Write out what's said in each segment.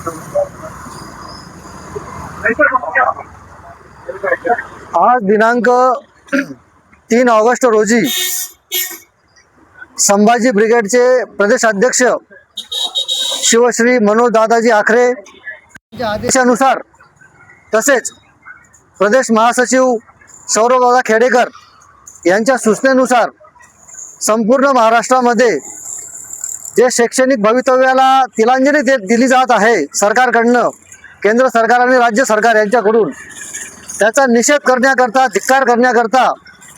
आज दिनांक 3 ऑगस्ट रोजी संभाजी ब्रिगेडचे प्रदेश अध्यक्ष शिवश्री मनोज दादाजी आखरे यांच्या आदेशानुसार तसेच प्रदेश महासचिव सौरभदादा खेडेकर यांच्या सूचनेनुसार संपूर्ण महाराष्ट्रामध्ये जे शैक्षणिक भवितव्याला तिलांजली दिली जात आहे सरकारकडनं, केंद्र सरकार आणि राज्य सरकार यांच्याकडून, त्याचा निषेध करण्याकरता, धिक्कार करण्याकरता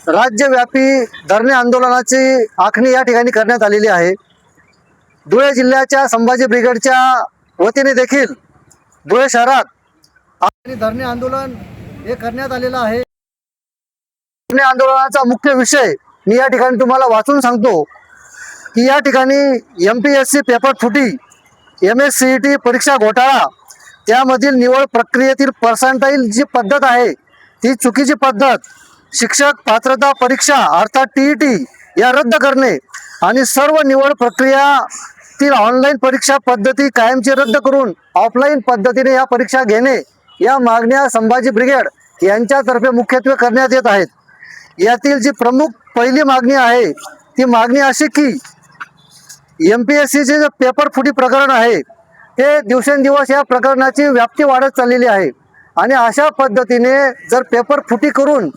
राज्यव्यापी धरणे आंदोलनाची आखणी या ठिकाणी करण्यात आलेली आहे। धुळे जिल्ह्याच्या संभाजी ब्रिगेडच्या वतीने देखील धुळे शहरात धरणे आंदोलन हे करण्यात आलेलं आहे। धरणे आंदोलनाचा मुख्य विषय मी या ठिकाणी तुम्हाला वाचून सांगतो की या ठिकाणी MPSC पेपर फुटी, MSCET परीक्षा घोटाळा, त्यामधील निवड प्रक्रियेतील पर्सेंटाईल जी पद्धत आहे ती चुकीची पद्धत, शिक्षक पात्रता परीक्षा अर्थात TET या रद्द करणे आणि सर्व निवड प्रक्रियातील ऑनलाईन परीक्षा पद्धती कायमची रद्द करून ऑफलाईन पद्धतीने या परीक्षा घेणे, या मागण्या संभाजी ब्रिगेड यांच्यातर्फे मुख्यत्वे करण्यात येत आहेत। यातील जी प्रमुख पहिली मागणी आहे ती मागणी अशी की MPSCचे जे पेपर फुटी प्रकरण आहे ते दिवसेंदिवस या प्रकरणाची व्याप्ती वाढत चाललेली आहे आणि अशा पद्धतीने जर पेपर फुटी करून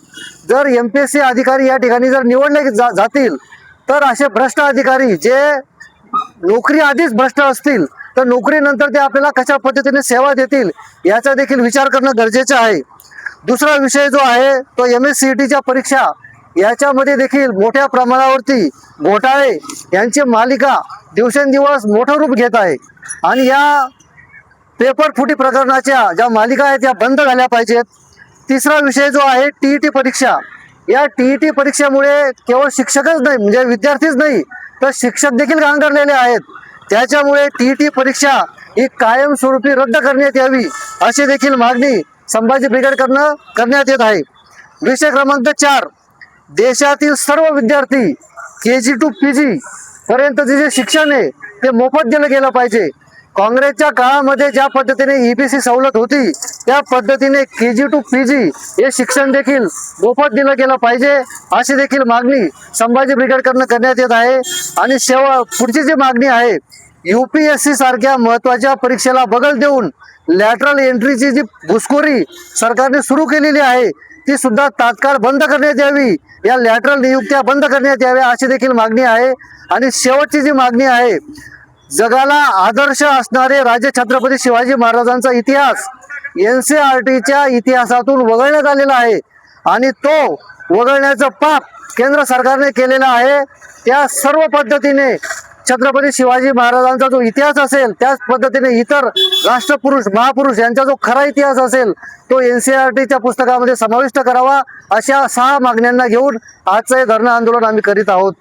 जर MPSC अधिकारी या ठिकाणी जर निवडले जातील तर असे भ्रष्ट अधिकारी जे नोकरी आधीच भ्रष्ट असतील तर नोकरीनंतर ते आपल्याला कशा पद्धतीने सेवा देतील याचा देखील विचार करणं गरजेचं आहे। दुसरा विषय जो आहे तो MSCETच्या परीक्षा, याच्यामध्ये देखील मोठ्या प्रमाणावरती घोटाळे यांची मालिका दिवसेंदिवस मोठं रूप घेत आहे आणि या पेपर फुटी प्रकरणाच्या ज्या मालिका आहेत त्या बंद झाल्या पाहिजेत। तिसरा विषय जो आहे TET परीक्षा, या TET परीक्षेमुळे केवळ शिक्षकच नाही म्हणजे विद्यार्थीच नाही तर शिक्षक देखील गांगरलेले आहेत। त्याच्यामुळे TET परीक्षा ही कायमस्वरूपी रद्द करण्यात यावी अशी देखील मागणी संभाजी ब्रिगेडकडनं करण्यात येत आहे। विषय क्रमांक 4, देशातील सर्व विद्यार्थी KG to PG पर्यंतचे जे शिक्षण आहे ते मोफत दिलं गेलं पाहिजे। काँग्रेसच्या काळामध्ये ज्या पद्धतीने EBC सवलत होती त्या पद्धतीने KG to PG हे शिक्षण देखील मोफत दिलं गेलं पाहिजे अशी देखील मागणी संभाजी ब्रिगेडकडनं करण्यात येत आहे। आणि पुढची जी मागणी आहे, UPSC सारख्या महत्त्वाच्या परीक्षेला बगल देऊन लॅटरल एंट्रीची जी घुसखोरी सरकारने सुरू केलेली आहे ती सुद्धा तात्काळ बंद करण्यात यावी, या लॅटरल नियुक्त्या बंद करण्यात याव्या अशी देखील मागणी आहे। आणि शेवटची जी मागणी आहे, जगाला आदर्श असणारे राजे छत्रपती शिवाजी महाराजांचा इतिहास NCERTच्या इतिहासातून वगळण्यात आलेला आहे आणि तो वगळण्याचं पाप केंद्र सरकारने केलेलं आहे। त्या सर्व पद्धतीने छत्रपती शिवाजी महाराजांचा जो इतिहास असेल त्याच पद्धतीने इतर राष्ट्रपुरुष महापुरुष यांचा जो खरा इतिहास असेल तो NCERTच्या पुस्तकामध्ये समाविष्ट करावा, अशा 6 मागण्यांना घेऊन आजचं हे धरणं आंदोलन आम्ही करीत आहोत।